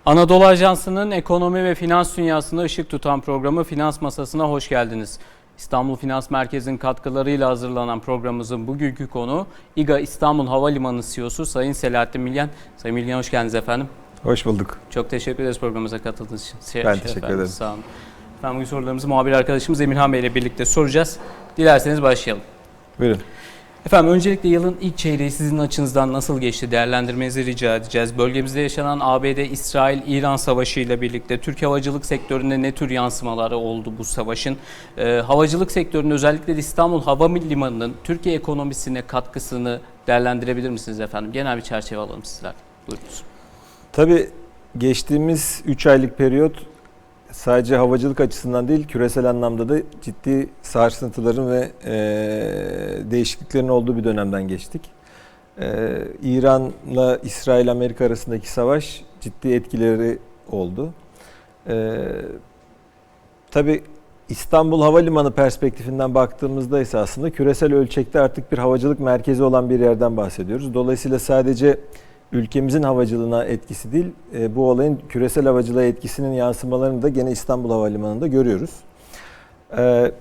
Anadolu Ajansı'nın ekonomi ve finans dünyasında ışık tutan programı Finans Masası'na hoş geldiniz. İstanbul Finans Merkezi'nin katkılarıyla hazırlanan programımızın bugünkü konu İGA İstanbul Havalimanı CEO'su Sayın Selahattin Milgen. Sayın Milgen, hoş geldiniz efendim. Hoş bulduk. Çok teşekkür ederiz programımıza katıldığınız için. Ben teşekkür ederim. Sağ olun. Efendim, bugün sorularımızı muhabir arkadaşımız Emirhan Bey ile birlikte soracağız. Dilerseniz başlayalım. Buyurun. Efendim, öncelikle yılın ilk çeyreği sizin açınızdan nasıl geçti? Değerlendirmenizi rica edeceğiz. Bölgemizde yaşanan ABD-İsrail-İran savaşı ile birlikte Türk havacılık sektöründe ne tür yansımaları oldu bu savaşın? Havacılık sektörünün, özellikle de İstanbul Havalimanı'nın Türkiye ekonomisine katkısını değerlendirebilir misiniz efendim? Genel bir çerçeve alalım sizler. Buyurunuz. Tabii geçtiğimiz 3 aylık periyot sadece havacılık açısından değil, küresel anlamda da ciddi sarsıntıların ve değişikliklerin olduğu bir dönemden geçtik. İran'la İsrail-Amerika arasındaki savaş ciddi etkileri oldu. Tabii İstanbul Havalimanı perspektifinden baktığımızda ise aslında küresel ölçekte artık bir havacılık merkezi olan bir yerden bahsediyoruz. Dolayısıyla sadece ülkemizin havacılığına etkisi değil, bu olayın küresel havacılığa etkisinin yansımalarını da gene İstanbul Havalimanı'nda görüyoruz.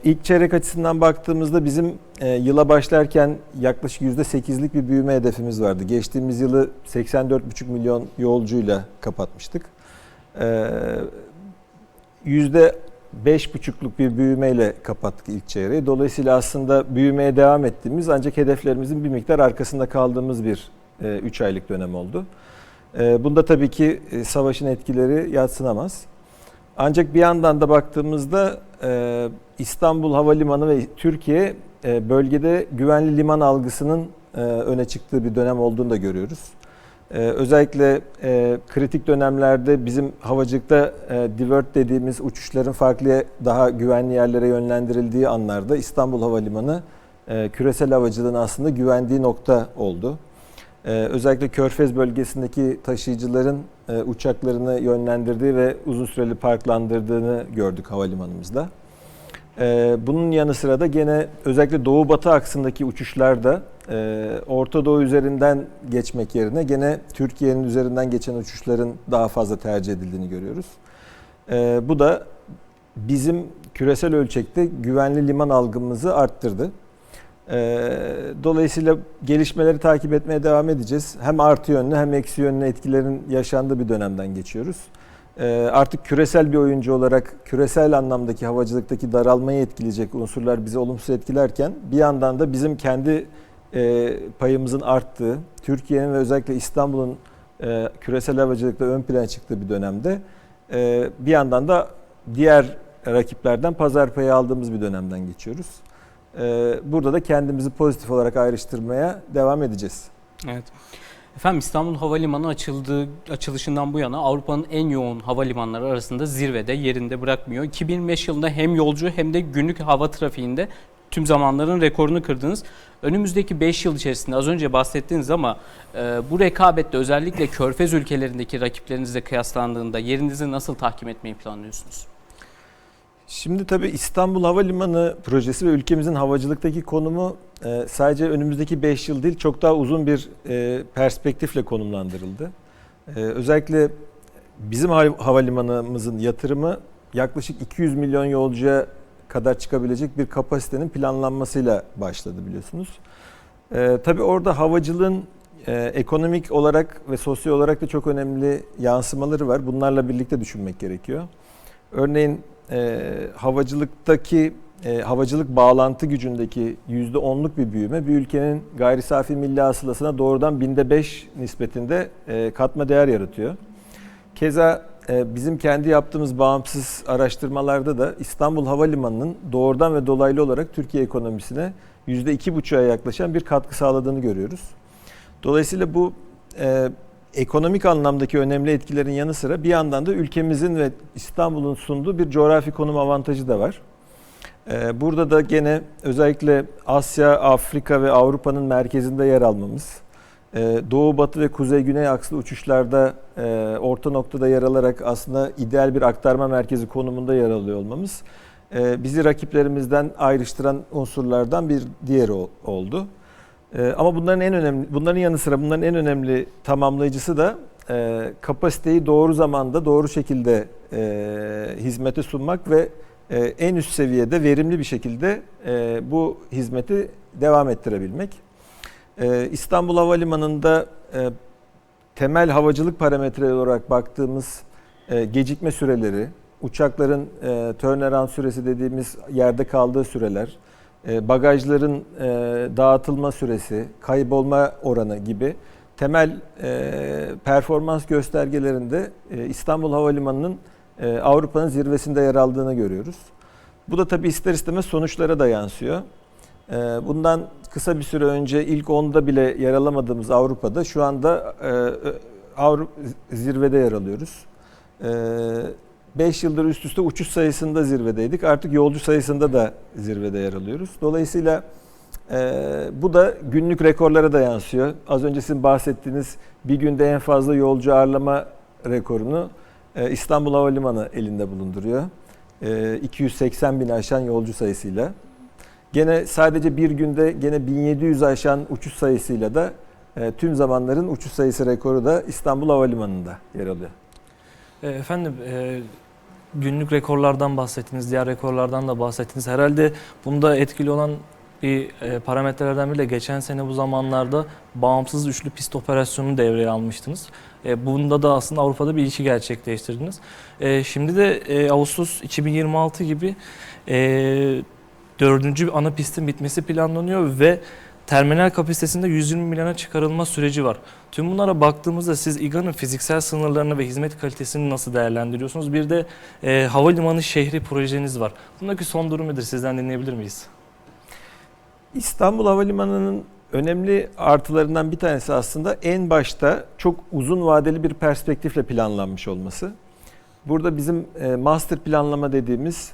İlk çeyrek açısından baktığımızda bizim yıla başlarken yaklaşık %8'lik bir büyüme hedefimiz vardı. Geçtiğimiz yılı 84,5 milyon yolcuyla kapatmıştık. %5,5'luk bir büyümeyle kapattık ilk çeyreği. Dolayısıyla aslında büyümeye devam ettiğimiz, ancak hedeflerimizin bir miktar arkasında kaldığımız bir 3 aylık dönem oldu. Bunda tabii ki savaşın etkileri yadsınamaz. Ancak bir yandan da baktığımızda İstanbul Havalimanı ve Türkiye bölgede güvenli liman algısının öne çıktığı bir dönem olduğunu da görüyoruz. Özellikle kritik dönemlerde bizim havacılıkta divert dediğimiz uçuşların farklı daha güvenli yerlere yönlendirildiği anlarda İstanbul Havalimanı küresel havacılığın aslında güvendiği nokta oldu. Özellikle Körfez bölgesindeki taşıyıcıların uçaklarını yönlendirdiği ve uzun süreli parklandırdığını gördük havalimanımızda. Bunun yanı sıra da gene özellikle Doğu-Batı aksındaki uçuşlarda Orta Doğu üzerinden geçmek yerine gene Türkiye'nin üzerinden geçen uçuşların daha fazla tercih edildiğini görüyoruz. Bu da bizim küresel ölçekte güvenli liman algımızı arttırdı. Dolayısıyla gelişmeleri takip etmeye devam edeceğiz. Hem artı yönlü hem eksi yönlü etkilerin yaşandığı bir dönemden geçiyoruz. Artık küresel bir oyuncu olarak küresel anlamdaki havacılıktaki daralmayı etkileyecek unsurlar bizi olumsuz etkilerken bir yandan da bizim kendi payımızın arttığı, Türkiye'nin ve özellikle İstanbul'un küresel havacılıkta ön plana çıktığı bir dönemde bir yandan da diğer rakiplerden pazar payı aldığımız bir dönemden geçiyoruz. Burada da kendimizi pozitif olarak ayrıştırmaya devam edeceğiz. Evet. Efendim, İstanbul Havalimanı açılışından bu yana Avrupa'nın en yoğun havalimanları arasında zirvede, yerinde bırakmıyor. 2025 yılında hem yolcu hem de günlük hava trafiğinde tüm zamanların rekorunu kırdınız. Önümüzdeki 5 yıl içerisinde az önce bahsettiniz ama bu rekabette özellikle Körfez ülkelerindeki rakiplerinizle kıyaslandığında yerinizi nasıl tahkim etmeyi planlıyorsunuz? Şimdi tabii İstanbul Havalimanı projesi ve ülkemizin havacılıktaki konumu sadece önümüzdeki 5 yıl değil, çok daha uzun bir perspektifle konumlandırıldı. Özellikle bizim havalimanımızın yatırımı yaklaşık 200 milyon yolcuya kadar çıkabilecek bir kapasitenin planlanmasıyla başladı, biliyorsunuz. Tabii orada havacılığın ekonomik olarak ve sosyal olarak da çok önemli yansımaları var. Bunlarla birlikte düşünmek gerekiyor. Örneğin havacılık bağlantı gücündeki %10'luk bir büyüme bir ülkenin gayri safi milli hasılasına doğrudan %5 nispetinde katma değer yaratıyor. Keza bizim kendi yaptığımız bağımsız araştırmalarda da İstanbul Havalimanı'nın doğrudan ve dolaylı olarak Türkiye ekonomisine %2,5'a yaklaşan bir katkı sağladığını görüyoruz. Dolayısıyla bu ekonomik anlamdaki önemli etkilerin yanı sıra bir yandan da ülkemizin ve İstanbul'un sunduğu bir coğrafi konum avantajı da var. Burada da gene özellikle Asya, Afrika ve Avrupa'nın merkezinde yer almamız, Doğu, Batı ve Kuzey, Güney akslı uçuşlarda orta noktada yer alarak aslında ideal bir aktarma merkezi konumunda yer alıyor olmamız bizi rakiplerimizden ayrıştıran unsurlardan bir diğeri oldu. Ama bunların en önemli, bunların yanı sıra bunların en önemli tamamlayıcısı da kapasiteyi doğru zamanda, doğru şekilde hizmete sunmak ve en üst seviyede verimli bir şekilde bu hizmeti devam ettirebilmek. İstanbul Havalimanı'nda temel havacılık parametreleri olarak baktığımız gecikme süreleri, uçakların turnaround süresi dediğimiz yerde kaldığı süreler, bagajların dağıtılma süresi, kaybolma oranı gibi temel performans göstergelerinde İstanbul Havalimanı'nın Avrupa'nın zirvesinde yer aldığını görüyoruz. Bu da tabii ister istemez sonuçlara da yansıyor. Bundan kısa bir süre önce ilk 10'da bile yer alamadığımız Avrupa'da şu anda zirvede yer alıyoruz. 5 yıldır üst üste uçuş sayısında zirvedeydik. Artık yolcu sayısında da zirvede yer alıyoruz. Dolayısıyla bu da günlük rekorlara da yansıyor. Az önce sizin bahsettiğiniz bir günde en fazla yolcu ağırlama rekorunu İstanbul Havalimanı elinde bulunduruyor. 280 bini aşan yolcu sayısıyla. Gene sadece bir günde gene 1700 aşan uçuş sayısıyla da tüm zamanların uçuş sayısı rekoru da İstanbul Havalimanı'nda yer alıyor. Efendim, günlük rekorlardan bahsettiniz, diğer rekorlardan da bahsettiniz. Herhalde bunda etkili olan bir parametrelerden biri de geçen sene bu zamanlarda bağımsız üçlü pist operasyonunu devreye almıştınız. Bunda da aslında Avrupa'da bir ilki gerçekleştirdiniz. Şimdi de Ağustos 2026 gibi 4. ana pistin bitmesi planlanıyor ve terminal kapasitesinde 120 milyona çıkarılma süreci var. Tüm bunlara baktığımızda siz İGA'nın fiziksel sınırlarını ve hizmet kalitesini nasıl değerlendiriyorsunuz? Bir de havalimanı şehri projeniz var. Bundaki son durum nedir? Sizden dinleyebilir miyiz? İstanbul Havalimanı'nın önemli artılarından bir tanesi aslında en başta çok uzun vadeli bir perspektifle planlanmış olması. Burada bizim master planlama dediğimiz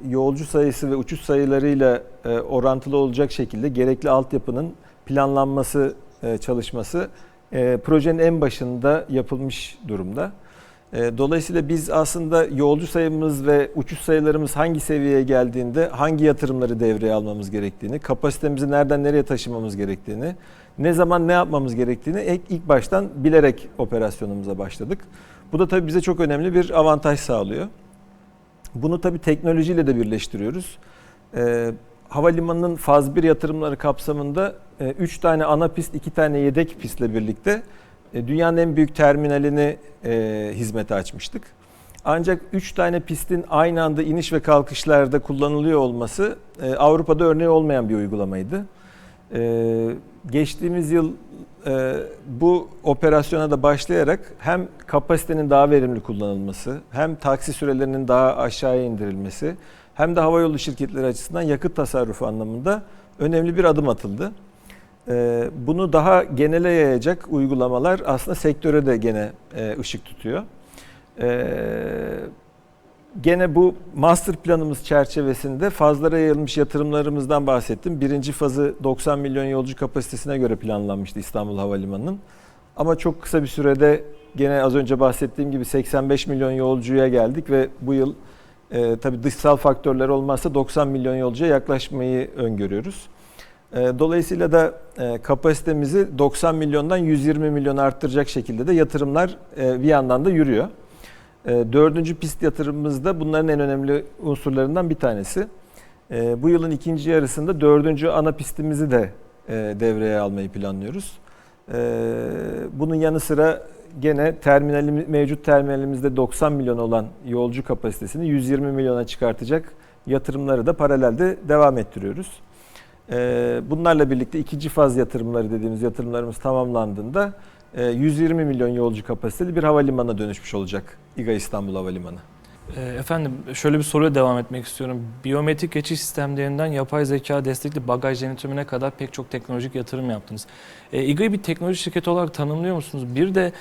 yolcu sayısı ve uçuş sayılarıyla orantılı olacak şekilde gerekli altyapının planlanması çalışması projenin en başında yapılmış durumda. Dolayısıyla biz aslında yolcu sayımız ve uçuş sayılarımız hangi seviyeye geldiğinde hangi yatırımları devreye almamız gerektiğini, kapasitemizi nereden nereye taşımamız gerektiğini, ne zaman ne yapmamız gerektiğini ilk baştan bilerek operasyonumuza başladık. Bu da tabii bize çok önemli bir avantaj sağlıyor. Bunu tabii teknolojiyle de birleştiriyoruz. Havalimanının faz 1 yatırımları kapsamında 3 tane ana pist, 2 tane yedek pistle birlikte dünyanın en büyük terminalini hizmete açmıştık. Ancak 3 tane pistin aynı anda iniş ve kalkışlarda kullanılıyor olması Avrupa'da örneği olmayan bir uygulamaydı. Geçtiğimiz yıl bu operasyona da başlayarak hem kapasitenin daha verimli kullanılması, hem taksi sürelerinin daha aşağıya indirilmesi, hem de havayolu şirketleri açısından yakıt tasarrufu anlamında önemli bir adım atıldı. Bunu daha genele yayacak uygulamalar aslında sektöre de gene ışık tutuyor. Gene bu master planımız çerçevesinde fazlara yayılmış yatırımlarımızdan bahsettim. Birinci fazı 90 milyon yolcu kapasitesine göre planlanmıştı İstanbul Havalimanı'nın. Ama çok kısa bir sürede gene az önce bahsettiğim gibi 85 milyon yolcuya geldik ve bu yıl tabii dışsal faktörler olmazsa 90 milyon yolcuya yaklaşmayı öngörüyoruz. Dolayısıyla da kapasitemizi 90 milyondan 120 milyon arttıracak şekilde de yatırımlar bir yandan da yürüyor. 4. pist yatırımımız da bunların en önemli unsurlarından bir tanesi. Bu yılın ikinci yarısında 4. ana pistimizi de devreye almayı planlıyoruz. Bunun yanı sıra gene mevcut terminalimizde 90 milyon olan yolcu kapasitesini 120 milyona çıkartacak yatırımları da paralelde devam ettiriyoruz. Bunlarla birlikte ikinci faz yatırımları dediğimiz yatırımlarımız tamamlandığında 120 milyon yolcu kapasiteli bir havalimanına dönüşmüş olacak İGA İstanbul Havalimanı. Efendim, şöyle bir soruya devam etmek istiyorum. Biyometrik geçiş sistemlerinden yapay zeka destekli bagaj denetimine kadar pek çok teknolojik yatırım yaptınız. İGA'yı bir teknoloji şirketi olarak tanımlıyor musunuz? Bir de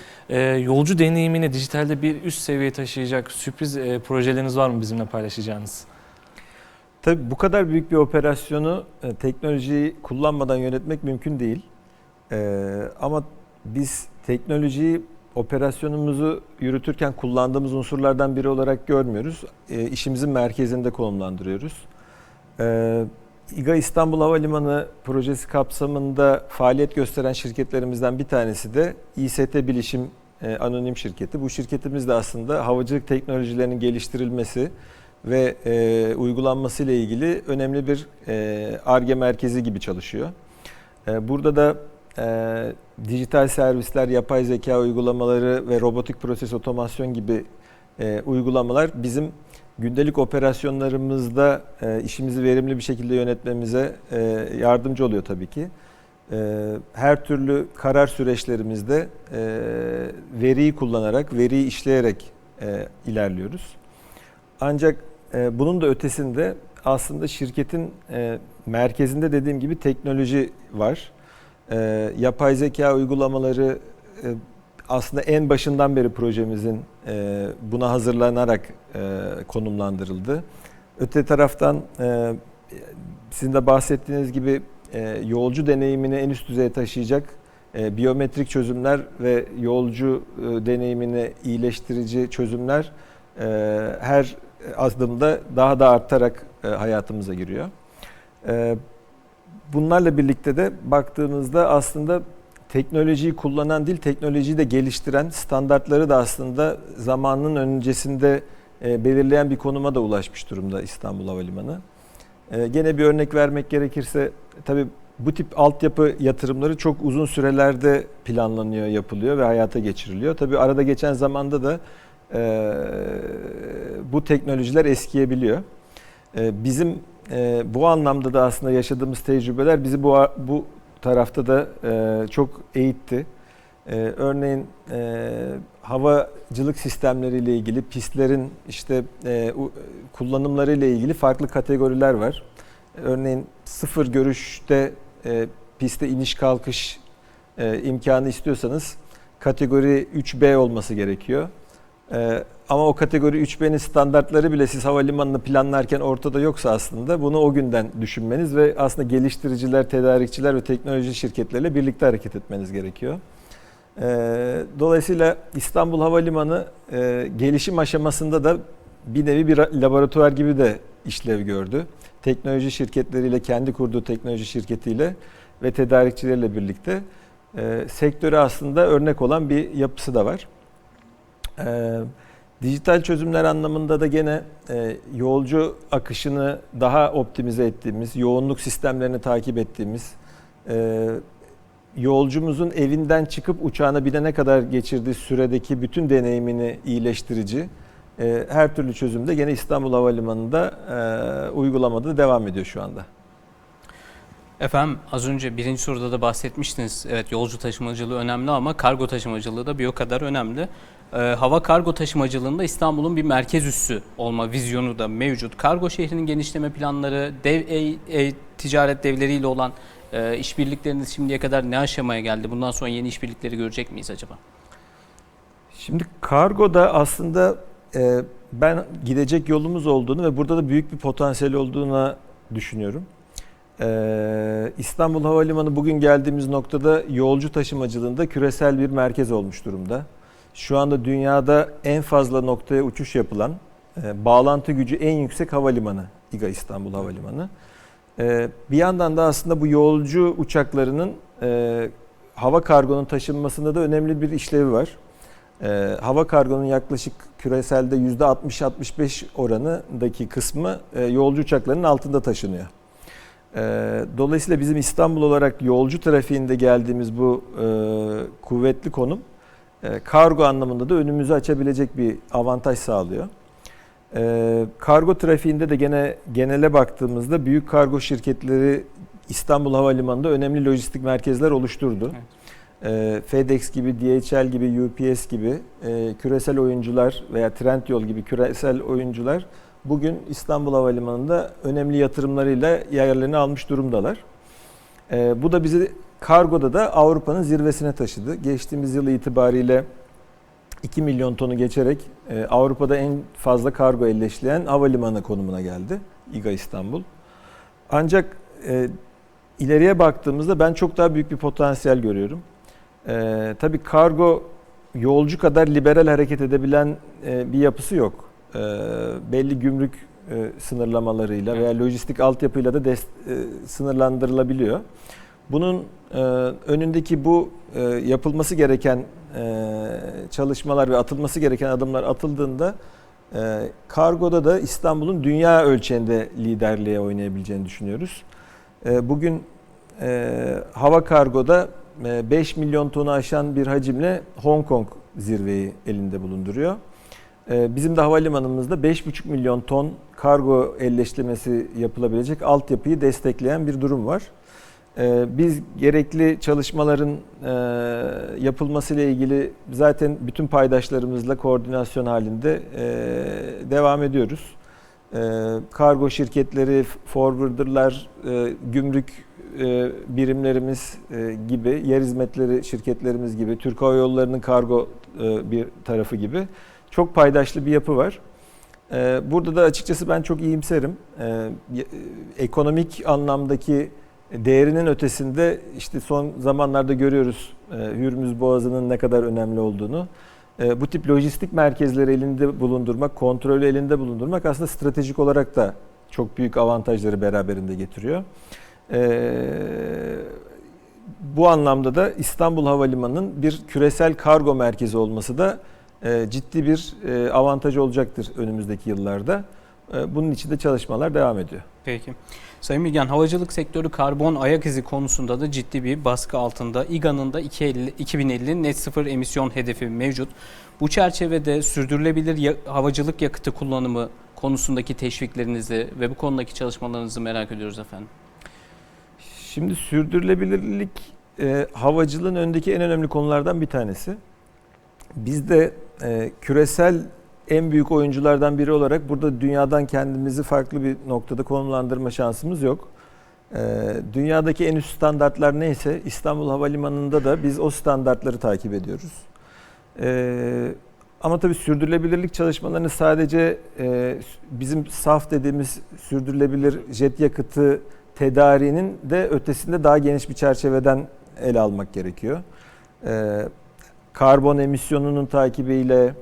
yolcu deneyimini dijitalde bir üst seviyeye taşıyacak sürpriz projeleriniz var mı bizimle paylaşacağınız? Tabii bu kadar büyük bir operasyonu teknolojiyi kullanmadan yönetmek mümkün değil. Ama biz teknolojiyi operasyonumuzu yürütürken kullandığımız unsurlardan biri olarak görmüyoruz. İşimizin merkezinde konumlandırıyoruz. İGA İstanbul Havalimanı projesi kapsamında faaliyet gösteren şirketlerimizden bir tanesi de İST Bilişim Anonim Şirketi. Bu şirketimiz de aslında havacılık teknolojilerinin geliştirilmesi ve uygulanması ile ilgili önemli bir Ar-Ge merkezi gibi çalışıyor. Burada da dijital servisler, yapay zeka uygulamaları ve robotik proses otomasyon gibi uygulamalar bizim gündelik operasyonlarımızda işimizi verimli bir şekilde yönetmemize yardımcı oluyor tabii ki. Her türlü karar süreçlerimizde veriyi kullanarak, veriyi işleyerek ilerliyoruz. Ancak bunun da ötesinde aslında şirketin merkezinde dediğim gibi teknoloji var. Yapay zeka uygulamaları aslında en başından beri projemizin buna hazırlanarak konumlandırıldı. Öte taraftan sizin de bahsettiğiniz gibi yolcu deneyimini en üst düzeye taşıyacak biyometrik çözümler ve yolcu deneyimini iyileştirici çözümler her adımda daha da artarak hayatımıza giriyor. Bunlarla birlikte de baktığımızda aslında teknolojiyi kullanan değil, teknolojiyi de geliştiren, standartları da aslında zamanının öncesinde belirleyen bir konuma da ulaşmış durumda İstanbul Havalimanı. Gene bir örnek vermek gerekirse, tabii bu tip altyapı yatırımları çok uzun sürelerde planlanıyor, yapılıyor ve hayata geçiriliyor. Tabii arada geçen zamanda da bu teknolojiler eskiyebiliyor. Bizim bu anlamda da aslında yaşadığımız tecrübeler bizi bu tarafta da çok eğitti. Örneğin havacılık sistemleriyle ilgili pistlerin işte kullanımları ile ilgili farklı kategoriler var. Örneğin sıfır görüşte piste iniş kalkış imkanı istiyorsanız kategori 3B olması gerekiyor. Ama o kategori 3B'nin standartları bile siz havalimanını planlarken ortada yoksa aslında bunu o günden düşünmeniz ve aslında geliştiriciler, tedarikçiler ve teknoloji şirketleriyle birlikte hareket etmeniz gerekiyor. Dolayısıyla İstanbul Havalimanı gelişim aşamasında da bir nevi bir laboratuvar gibi de işlev gördü. Teknoloji şirketleriyle, kendi kurduğu teknoloji şirketiyle ve tedarikçilerle birlikte sektöre aslında örnek olan bir yapısı da var. Dijital çözümler anlamında da gene yolcu akışını daha optimize ettiğimiz, yoğunluk sistemlerini takip ettiğimiz, yolcumuzun evinden çıkıp uçağına binene kadar geçirdiği süredeki bütün deneyimini iyileştirici her türlü çözümde gene İstanbul Havalimanı'nda uygulamada devam ediyor şu anda. Efendim az önce birinci soruda da bahsetmiştiniz. Evet, yolcu taşımacılığı önemli ama kargo taşımacılığı da bir o kadar önemli. Hava kargo taşımacılığında İstanbul'un bir merkez üssü olma vizyonu da mevcut. Kargo şehrinin genişleme planları, ticaret devleriyle olan işbirlikleriniz şimdiye kadar ne aşamaya geldi? Bundan sonra yeni işbirlikleri görecek miyiz acaba? Şimdi kargoda aslında ben gidecek yolumuz olduğunu ve burada da büyük bir potansiyel olduğunu düşünüyorum. İstanbul Havalimanı bugün geldiğimiz noktada yolcu taşımacılığında küresel bir merkez olmuş durumda. Şu anda dünyada en fazla noktaya uçuş yapılan, bağlantı gücü en yüksek havalimanı İGA İstanbul Havalimanı. Bir yandan da aslında bu yolcu uçaklarının hava kargonun taşınmasında da önemli bir işlevi var. Hava kargonun yaklaşık küreselde %60-65 oranındaki kısmı yolcu uçaklarının altında taşınıyor. Dolayısıyla bizim İstanbul olarak yolcu trafiğinde geldiğimiz bu kuvvetli konum kargo anlamında da önümüzü açabilecek bir avantaj sağlıyor. Kargo trafiğinde de genele baktığımızda büyük kargo şirketleri İstanbul Havalimanı'nda önemli lojistik merkezler oluşturdu. Evet. FedEx gibi, DHL gibi, UPS gibi küresel oyuncular veya Trendyol gibi küresel oyuncular bugün İstanbul Havalimanı'nda önemli yatırımlarıyla yerlerini almış durumdalar. Bu da bizi kargoda da Avrupa'nın zirvesine taşıdı. Geçtiğimiz yıl itibariyle 2 milyon tonu geçerek Avrupa'da en fazla kargo elleşleyen havalimanı konumuna geldi İGA İstanbul. Ancak ileriye baktığımızda ben çok daha büyük bir potansiyel görüyorum. Tabii kargo yolcu kadar liberal hareket edebilen bir yapısı yok. Belli gümrük sınırlamalarıyla veya lojistik altyapıyla da sınırlandırılabiliyor. Bunun önündeki bu yapılması gereken çalışmalar ve atılması gereken adımlar atıldığında kargoda da İstanbul'un dünya ölçeğinde liderliğe oynayabileceğini düşünüyoruz. Bugün hava kargoda 5 milyon tonu aşan bir hacimle Hong Kong zirveyi elinde bulunduruyor. Bizim de havalimanımızda 5,5 milyon ton kargo elleştirmesi yapılabilecek altyapıyı destekleyen bir durum var. Biz gerekli çalışmaların yapılmasıyla ilgili zaten bütün paydaşlarımızla koordinasyon halinde devam ediyoruz. Kargo şirketleri, forwarderlar, gümrük birimlerimiz gibi, yer hizmetleri şirketlerimiz gibi, Türk Hava Yolları'nın kargo bir tarafı gibi çok paydaşlı bir yapı var. Burada da açıkçası ben çok iyimserim. Ekonomik anlamdaki değerinin ötesinde işte son zamanlarda görüyoruz Hürmüz Boğazı'nın ne kadar önemli olduğunu. Bu tip lojistik merkezleri elinde bulundurmak, kontrolü elinde bulundurmak aslında stratejik olarak da çok büyük avantajları beraberinde getiriyor. Bu anlamda da İstanbul Havalimanı'nın bir küresel kargo merkezi olması da ciddi bir avantaj olacaktır önümüzdeki yıllarda. Bunun için de çalışmalar devam ediyor. Peki. Sayın Bilgen, havacılık sektörü karbon ayak izi konusunda da ciddi bir baskı altında. İGA'nın da 2050 net sıfır emisyon hedefi mevcut. Bu çerçevede sürdürülebilir havacılık yakıtı kullanımı konusundaki teşviklerinizi ve bu konudaki çalışmalarınızı merak ediyoruz efendim. Şimdi sürdürülebilirlik havacılığın önündeki en önemli konulardan bir tanesi. Biz de küresel en büyük oyunculardan biri olarak burada dünyadan kendimizi farklı bir noktada konumlandırma şansımız yok. Dünyadaki en üst standartlar neyse İstanbul Havalimanı'nda da biz o standartları takip ediyoruz. Ama tabii sürdürülebilirlik çalışmalarını sadece bizim SAF dediğimiz sürdürülebilir jet yakıtı tedariğinin de ötesinde daha geniş bir çerçeveden ele almak gerekiyor. Karbon emisyonunun takibiyle,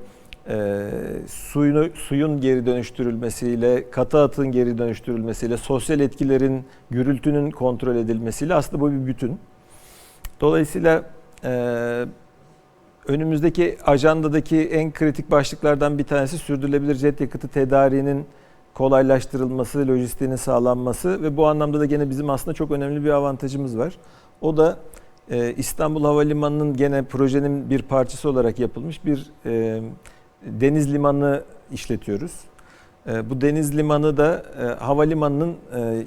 suyun geri dönüştürülmesiyle, katı atığın geri dönüştürülmesiyle, sosyal etkilerin, gürültünün kontrol edilmesiyle aslında bu bir bütün. Dolayısıyla önümüzdeki ajandadaki en kritik başlıklardan bir tanesi sürdürülebilir jet yakıtı tedariğinin kolaylaştırılması, lojistiğinin sağlanması ve bu anlamda da gene bizim aslında çok önemli bir avantajımız var. O da İstanbul Havalimanı'nın gene projenin bir parçası olarak yapılmış bir deniz limanı işletiyoruz. Bu deniz limanı da havalimanının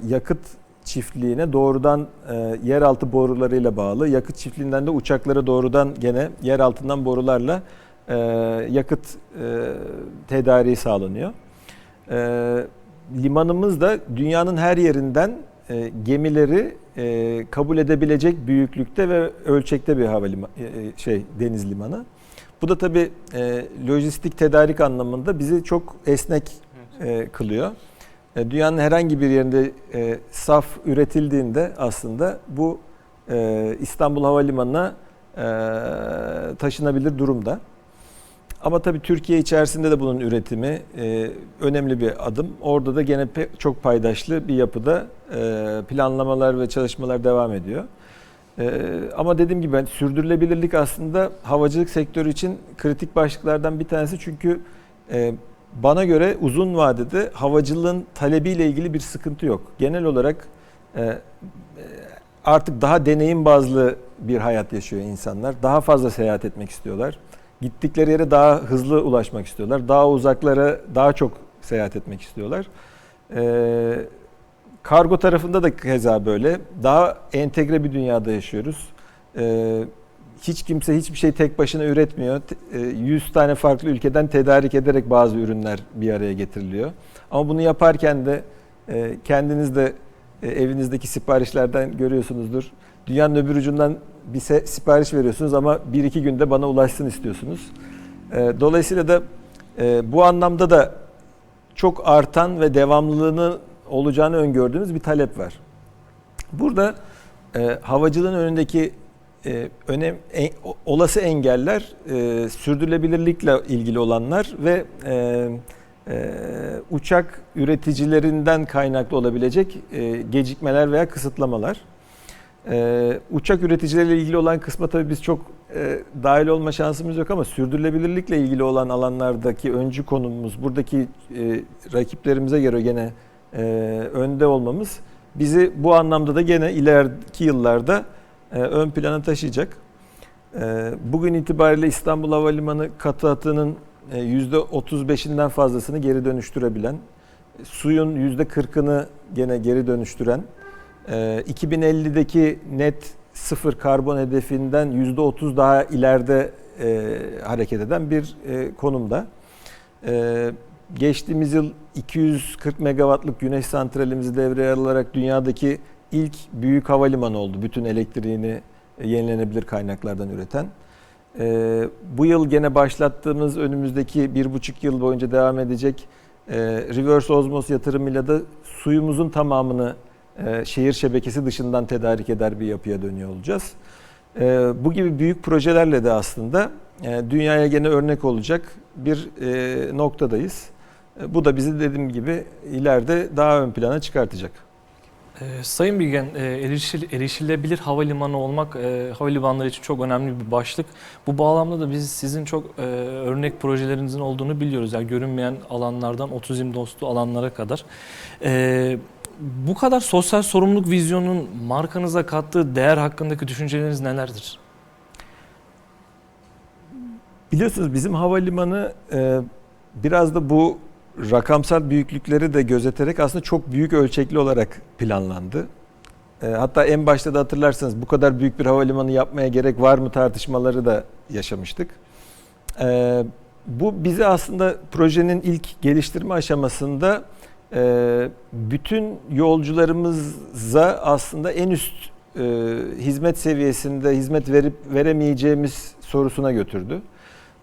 yakıt çiftliğine doğrudan yeraltı borularıyla bağlı. Yakıt çiftliğinden de uçaklara doğrudan gene yer altından borularla yakıt tedariği sağlanıyor. Limanımız da dünyanın her yerinden gemileri kabul edebilecek büyüklükte ve ölçekte bir deniz limanı. Bu da tabii lojistik tedarik anlamında bizi çok esnek kılıyor. Dünyanın herhangi bir yerinde SAF üretildiğinde aslında bu İstanbul Havalimanı'na taşınabilir durumda. Ama tabii Türkiye içerisinde de bunun üretimi önemli bir adım. Orada da gene çok paydaşlı bir yapıda planlamalar ve çalışmalar devam ediyor. Ama dediğim gibi sürdürülebilirlik aslında havacılık sektörü için kritik başlıklardan bir tanesi. Çünkü bana göre uzun vadede havacılığın talebiyle ilgili bir sıkıntı yok. Genel olarak artık daha deneyim bazlı bir hayat yaşıyor insanlar. Daha fazla seyahat etmek istiyorlar. Gittikleri yere daha hızlı ulaşmak istiyorlar. Daha uzaklara daha çok seyahat etmek istiyorlar. Kargo tarafında da keza böyle. Daha entegre bir dünyada yaşıyoruz. Hiç kimse hiçbir şey tek başına üretmiyor. 100 tane farklı ülkeden tedarik ederek bazı ürünler bir araya getiriliyor. Ama bunu yaparken de kendiniz de evinizdeki siparişlerden görüyorsunuzdur. Dünyanın öbür ucundan bir sipariş veriyorsunuz ama 1-2 günde bana ulaşsın istiyorsunuz. Dolayısıyla da bu anlamda da çok artan ve devamlılığını olacağını öngördüğümüz bir talep var. Burada havacılığın önündeki olası engeller sürdürülebilirlikle ilgili olanlar ve uçak üreticilerinden kaynaklı olabilecek gecikmeler veya kısıtlamalar. Uçak üreticileriyle ilgili olan kısma tabii biz çok dahil olma şansımız yok ama sürdürülebilirlikle ilgili olan alanlardaki öncü konumumuz, buradaki rakiplerimize göre gene önde olmamız bizi bu anlamda da gene ileriki yıllarda ön plana taşıyacak. Bugün itibariyle İstanbul Havalimanı katı atığının %35'inden fazlasını geri dönüştürebilen, suyun %40'ını gene geri dönüştüren, 2050'deki net sıfır karbon hedefinden %30 daha ileride hareket eden bir konumda. Geçtiğimiz yıl 240 megawattlık güneş santralimizi devreye alarak dünyadaki ilk büyük havalimanı oldu. Bütün elektriğini yenilenebilir kaynaklardan üreten. Bu yıl gene başlattığımız önümüzdeki 1,5 yıl boyunca devam edecek reverse osmos yatırımıyla da suyumuzun tamamını şehir şebekesi dışından tedarik eder bir yapıya dönüyor olacağız. Bu gibi büyük projelerle de aslında dünyaya gene örnek olacak bir noktadayız. Bu da bizi dediğim gibi ileride daha ön plana çıkartacak. Sayın Bilgen, erişilebilir havalimanı olmak havalimanları için çok önemli bir başlık. Bu bağlamda da biz sizin çok örnek projelerinizin olduğunu biliyoruz. Yani görünmeyen alanlardan otizm dostu alanlara kadar. Bu kadar sosyal sorumluluk vizyonunun markanıza kattığı değer hakkındaki düşünceleriniz nelerdir? Biliyorsunuz bizim havalimanı biraz da bu rakamsal büyüklükleri de gözeterek aslında çok büyük ölçekli olarak planlandı. Hatta en başta da hatırlarsanız bu kadar büyük bir havalimanı yapmaya gerek var mı tartışmaları da yaşamıştık. Bu bizi aslında projenin ilk geliştirme aşamasında bütün yolcularımıza aslında en üst hizmet seviyesinde hizmet verip veremeyeceğimiz sorusuna götürdü.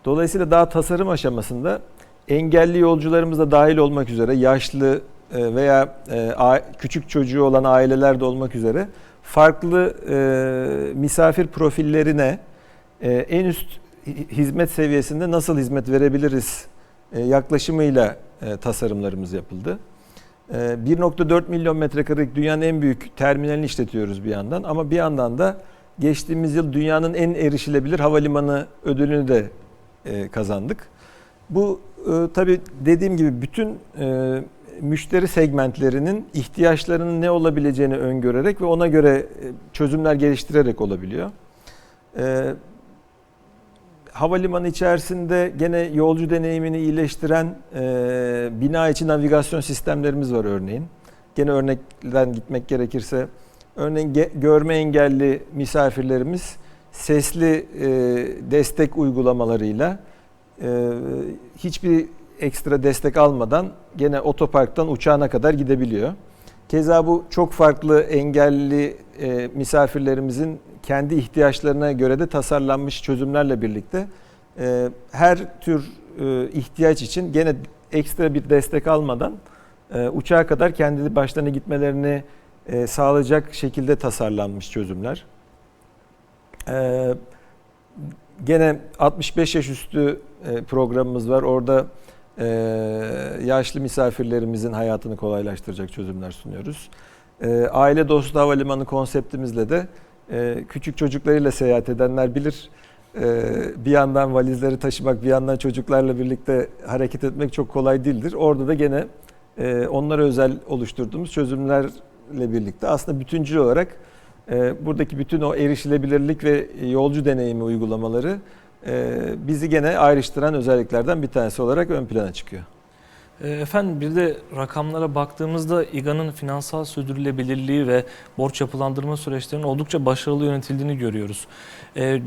Dolayısıyla daha tasarım aşamasında engelli yolcularımız da dahil olmak üzere yaşlı veya küçük çocuğu olan aileler de olmak üzere farklı misafir profillerine en üst hizmet seviyesinde nasıl hizmet verebiliriz yaklaşımıyla tasarımlarımız yapıldı. 1,4 milyon metrekarelik dünyanın en büyük terminalini işletiyoruz bir yandan ama bir yandan da geçtiğimiz yıl dünyanın en erişilebilir havalimanı ödülünü de kazandık. Bu tabii dediğim gibi bütün müşteri segmentlerinin ihtiyaçlarının ne olabileceğini öngörerek ve ona göre çözümler geliştirerek olabiliyor. Havalimanı içerisinde gene yolcu deneyimini iyileştiren bina içi navigasyon sistemlerimiz var örneğin. Gene örnekten gitmek gerekirse, örneğin görme engelli misafirlerimiz sesli destek uygulamalarıyla hiçbir ekstra destek almadan gene otoparktan uçağına kadar gidebiliyor. Keza bu çok farklı engelli misafirlerimizin kendi ihtiyaçlarına göre de tasarlanmış çözümlerle birlikte her tür ihtiyaç için gene ekstra bir destek almadan uçağa kadar kendi başlarına gitmelerini sağlayacak şekilde tasarlanmış çözümler. Gene 65 yaş üstü programımız var. Orada yaşlı misafirlerimizin hayatını kolaylaştıracak çözümler sunuyoruz. Aile dostu havalimanı konseptimizle de küçük çocuklarıyla seyahat edenler bilir. Bir yandan valizleri taşımak, bir yandan çocuklarla birlikte hareket etmek çok kolay değildir. Orada da gene onlara özel oluşturduğumuz çözümlerle birlikte aslında bütüncül olarak buradaki bütün o erişilebilirlik ve yolcu deneyimi uygulamaları bizi gene ayrıştıran özelliklerden bir tanesi olarak ön plana çıkıyor. Efendim bir de rakamlara baktığımızda İGA'nın finansal sürdürülebilirliği ve borç yapılandırma süreçlerinin oldukça başarılı yönetildiğini görüyoruz.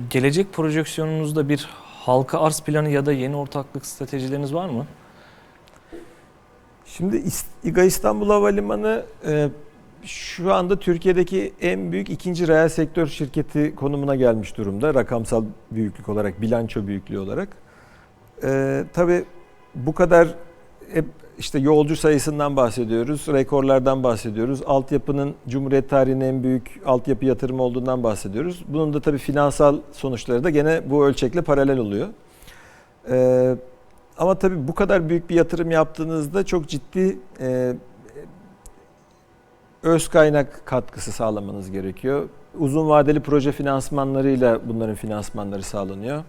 Gelecek projeksiyonunuzda bir halka arz planı ya da yeni ortaklık stratejileriniz var mı? Şimdi İGA İstanbul Havalimanı şu anda Türkiye'deki en büyük ikinci reel sektör şirketi konumuna gelmiş durumda. Rakamsal büyüklük olarak, bilanço büyüklüğü olarak. Tabii bu kadar hep işte yolcu sayısından bahsediyoruz, rekorlardan bahsediyoruz. Altyapının Cumhuriyet tarihinin en büyük altyapı yatırımı olduğundan bahsediyoruz. Bunun da tabii finansal sonuçları da gene bu ölçekle paralel oluyor. Ama tabii bu kadar büyük bir yatırım yaptığınızda çok ciddi öz kaynak katkısı sağlamanız gerekiyor. Uzun vadeli proje finansmanlarıyla bunların finansmanları sağlanıyor.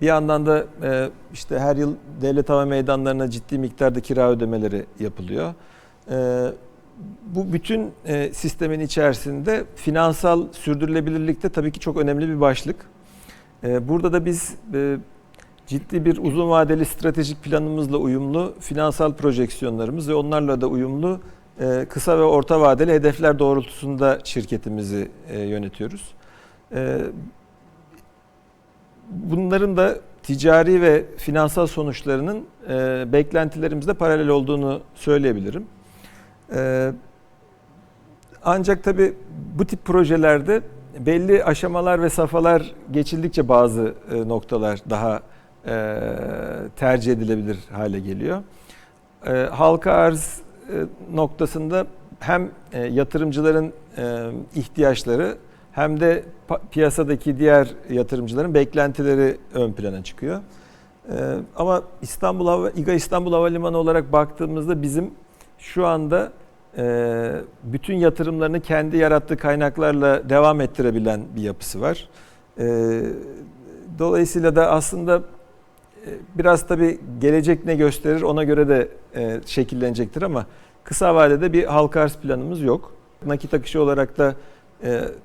Bir yandan da işte her yıl devlet hava meydanlarına ciddi miktarda kira ödemeleri yapılıyor. Bu bütün sistemin içerisinde finansal sürdürülebilirlik de tabii ki çok önemli bir başlık. Burada da biz ciddi bir uzun vadeli stratejik planımızla uyumlu finansal projeksiyonlarımız ve onlarla da uyumlu kısa ve orta vadeli hedefler doğrultusunda şirketimizi yönetiyoruz. Bunların da ticari ve finansal sonuçlarının beklentilerimizle paralel olduğunu söyleyebilirim. Ancak tabii bu tip projelerde belli aşamalar ve safhalar geçildikçe bazı noktalar daha tercih edilebilir hale geliyor. Halka arz noktasında hem yatırımcıların ihtiyaçları hem de piyasadaki diğer yatırımcıların beklentileri ön plana çıkıyor. Ama İGA İstanbul Havalimanı olarak baktığımızda bizim şu anda bütün yatırımlarını kendi yarattığı kaynaklarla devam ettirebilen bir yapısı var. Dolayısıyla da aslında biraz tabii gelecek ne gösterir ona göre de şekillenecektir ama kısa vadede bir halka arz planımız yok. Nakit akışı olarak da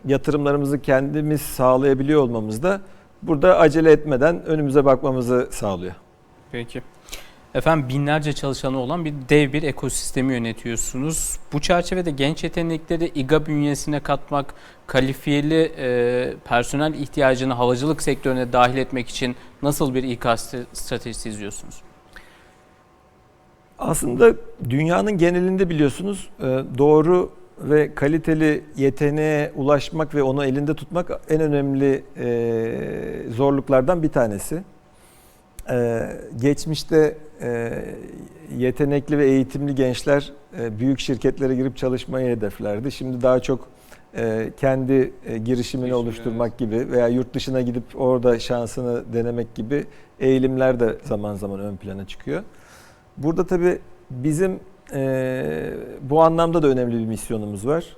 yatırımlarımızı kendimiz sağlayabiliyor olmamız da burada acele etmeden önümüze bakmamızı sağlıyor. Peki. Efendim binlerce çalışanı olan dev bir ekosistemi yönetiyorsunuz. Bu çerçevede genç yetenekleri İGA bünyesine katmak, kalifiyeli personel ihtiyacını havacılık sektörüne dahil etmek için nasıl bir İK stratejisi izliyorsunuz? Aslında dünyanın genelinde biliyorsunuz doğru ve kaliteli yeteneğe ulaşmak ve onu elinde tutmak en önemli zorluklardan bir tanesi. Geçmişte yetenekli ve eğitimli gençler büyük şirketlere girip çalışmayı hedeflerdi. Şimdi daha çok kendi girişimini oluşturmak gibi veya yurt dışına gidip orada şansını denemek gibi eğilimler de zaman zaman ön plana çıkıyor. Burada tabii bizim bu anlamda da önemli bir misyonumuz var.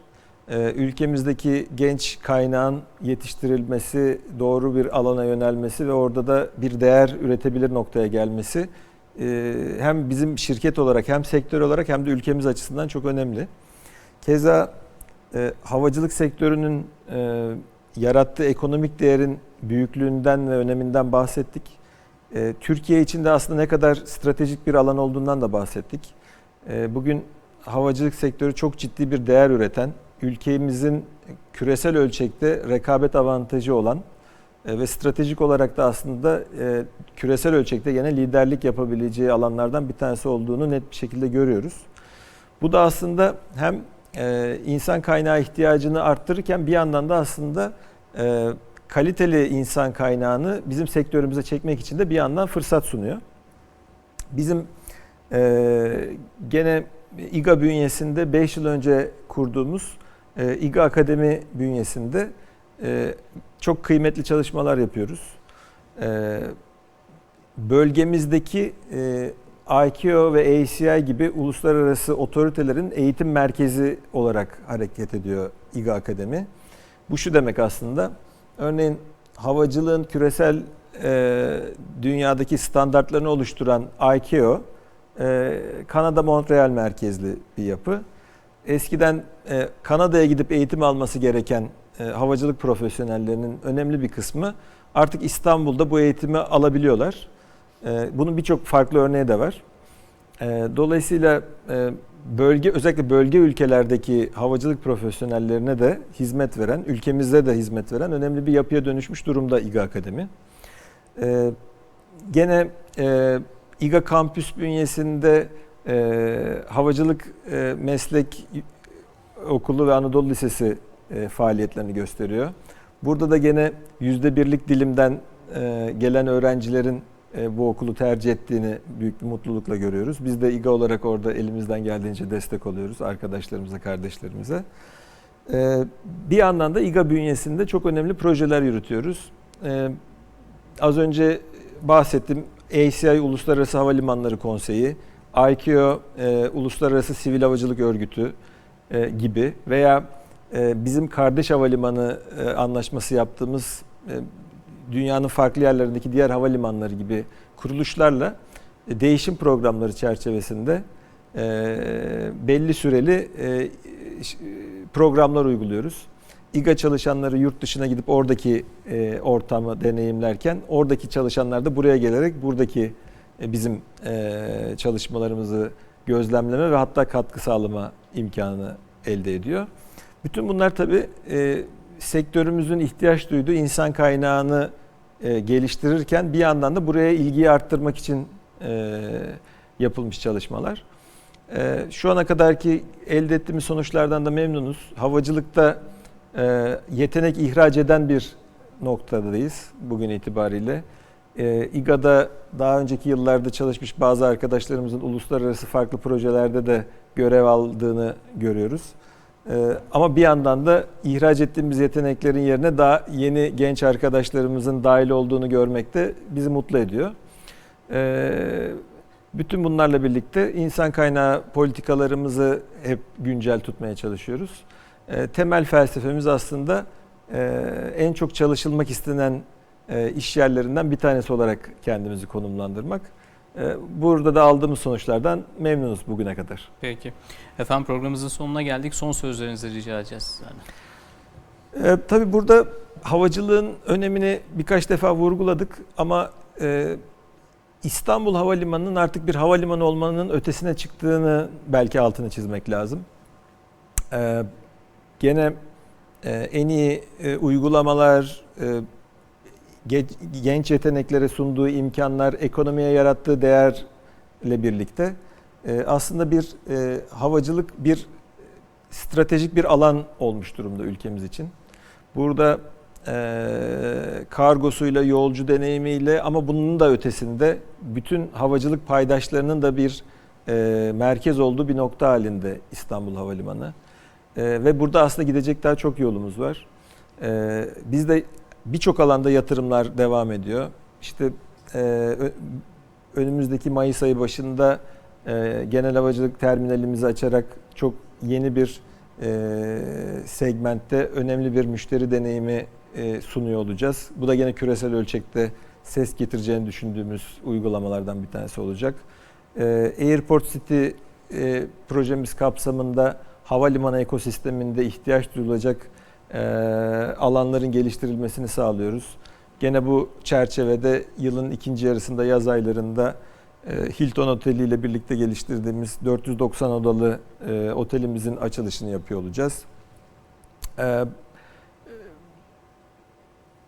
Ülkemizdeki genç kaynağın yetiştirilmesi, doğru bir alana yönelmesi ve orada da bir değer üretebilir noktaya gelmesi hem bizim şirket olarak hem sektör olarak hem de ülkemiz açısından çok önemli. Keza havacılık sektörünün yarattığı ekonomik değerin büyüklüğünden ve öneminden bahsettik. Türkiye için de aslında ne kadar stratejik bir alan olduğundan da bahsettik. Bugün havacılık sektörü çok ciddi bir değer üreten, ülkemizin küresel ölçekte rekabet avantajı olan ve stratejik olarak da aslında küresel ölçekte gene liderlik yapabileceği alanlardan bir tanesi olduğunu net bir şekilde görüyoruz. Bu da aslında hem insan kaynağı ihtiyacını arttırırken bir yandan da aslında kaliteli insan kaynağını bizim sektörümüze çekmek için de bir yandan fırsat sunuyor. Bizim gene İGA bünyesinde 5 yıl önce kurduğumuz İGA Akademi bünyesinde çok kıymetli çalışmalar yapıyoruz. Bölgemizdeki ICAO ve ACI gibi uluslararası otoritelerin eğitim merkezi olarak hareket ediyor İGA Akademi. Bu şu demek aslında, örneğin havacılığın küresel dünyadaki standartlarını oluşturan ICAO, Kanada Montreal merkezli bir yapı. Eskiden Kanada'ya gidip eğitim alması gereken havacılık profesyonellerinin önemli bir kısmı artık İstanbul'da bu eğitimi alabiliyorlar. Bunun birçok farklı örneği de var. Dolayısıyla özellikle bölge ülkelerdeki havacılık profesyonellerine de hizmet veren, ülkemizde de hizmet veren önemli bir yapıya dönüşmüş durumda İGA Akademi. Gene İGA Kampüs bünyesinde Havacılık Meslek Okulu ve Anadolu Lisesi faaliyetlerini gösteriyor. Burada da gene %1'lik dilimden gelen öğrencilerin bu okulu tercih ettiğini büyük bir mutlulukla görüyoruz. Biz de İGA olarak orada elimizden geldiğince destek oluyoruz arkadaşlarımıza, kardeşlerimize. Bir yandan da İGA bünyesinde çok önemli projeler yürütüyoruz. Az önce bahsettim, ACI Uluslararası Havalimanları Konseyi, ICAO Uluslararası Sivil Havacılık Örgütü gibi veya bizim kardeş havalimanı anlaşması yaptığımız dünyanın farklı yerlerindeki diğer havalimanları gibi kuruluşlarla değişim programları çerçevesinde belli süreli programlar uyguluyoruz. İGA çalışanları yurt dışına gidip oradaki ortamı deneyimlerken oradaki çalışanlar da buraya gelerek buradaki bizim çalışmalarımızı gözlemleme ve hatta katkı sağlama imkanı elde ediyor. Bütün bunlar tabii sektörümüzün ihtiyaç duyduğu insan kaynağını geliştirirken bir yandan da buraya ilgiyi arttırmak için yapılmış çalışmalar. Şu ana kadarki elde ettiğimiz sonuçlardan da memnunuz. Havacılıkta yetenek ihraç eden bir noktadayız bugün itibariyle. İGA'da daha önceki yıllarda çalışmış bazı arkadaşlarımızın uluslararası farklı projelerde de görev aldığını görüyoruz. Ama bir yandan da ihraç ettiğimiz yeteneklerin yerine daha yeni genç arkadaşlarımızın dahil olduğunu görmek de bizi mutlu ediyor. Bütün bunlarla birlikte insan kaynağı politikalarımızı hep güncel tutmaya çalışıyoruz. Temel felsefemiz aslında en çok çalışılmak istenen iş yerlerinden bir tanesi olarak kendimizi konumlandırmak. Burada da aldığımız sonuçlardan memnunuz bugüne kadar. Peki. Efendim programımızın sonuna geldik. Son sözlerinizi rica edeceğiz sizlerden. Tabii burada havacılığın önemini birkaç defa vurguladık ama İstanbul Havalimanı'nın artık bir havalimanı olmanın ötesine çıktığını belki altını çizmek lazım. Gene en iyi uygulamalar, genç yeteneklere sunduğu imkanlar, ekonomiye yarattığı değerle birlikte aslında bir havacılık bir stratejik bir alan olmuş durumda ülkemiz için. Burada kargosuyla, yolcu deneyimiyle ama bunun da ötesinde bütün havacılık paydaşlarının da bir merkez olduğu bir nokta halinde İstanbul Havalimanı. Ve burada aslında gidecek daha çok yolumuz var. Bizde birçok alanda yatırımlar devam ediyor. İşte önümüzdeki Mayıs ayı başında genel havacılık terminalimizi açarak çok yeni bir segmentte önemli bir müşteri deneyimi sunuyor olacağız. Bu da gene küresel ölçekte ses getireceğini düşündüğümüz uygulamalardan bir tanesi olacak. Airport City projemiz kapsamında havalimanı ekosisteminde ihtiyaç duyulacak alanların geliştirilmesini sağlıyoruz. Gene bu çerçevede yılın ikinci yarısında yaz aylarında Hilton Oteli ile birlikte geliştirdiğimiz 490 odalı otelimizin açılışını yapıyor olacağız.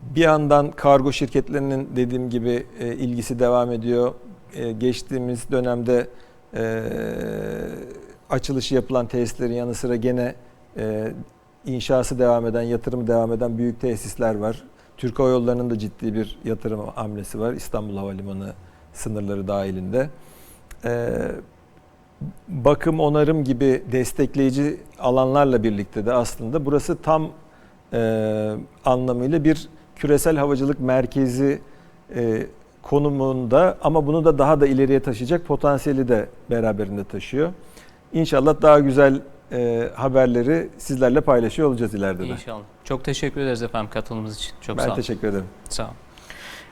Bir yandan kargo şirketlerinin dediğim gibi ilgisi devam ediyor. Geçtiğimiz dönemde açılışı yapılan tesislerin yanı sıra gene inşası devam eden, yatırımı devam eden büyük tesisler var. Türk Hava Yolları'nın da ciddi bir yatırım hamlesi var İstanbul Havalimanı sınırları dahilinde. Bakım, onarım gibi destekleyici alanlarla birlikte de aslında burası tam anlamıyla bir küresel havacılık merkezi konumunda ama bunu da daha da ileriye taşıyacak potansiyeli de beraberinde taşıyor. İnşallah daha güzel haberleri sizlerle paylaşıyor olacağız ileride de. İnşallah. Çok teşekkür ederiz efendim katılımınız için. Çok sağ olun. Ben teşekkür ederim. Sağ olun.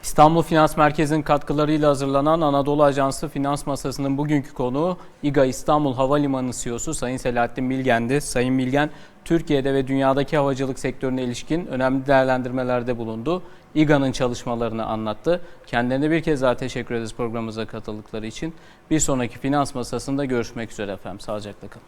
İstanbul Finans Merkezi'nin katkılarıyla hazırlanan Anadolu Ajansı Finans Masası'nın bugünkü konuğu İGA İstanbul Havalimanı CEO'su Sayın Selahattin Bilgen'di. Sayın Bilgen, Türkiye'de ve dünyadaki havacılık sektörüne ilişkin önemli değerlendirmelerde bulundu. İGA'nın çalışmalarını anlattı. Kendilerine bir kez daha teşekkür ederiz programımıza katıldıkları için. Bir sonraki Finans Masası'nda görüşmek üzere efendim. Sağlıcakla kalın.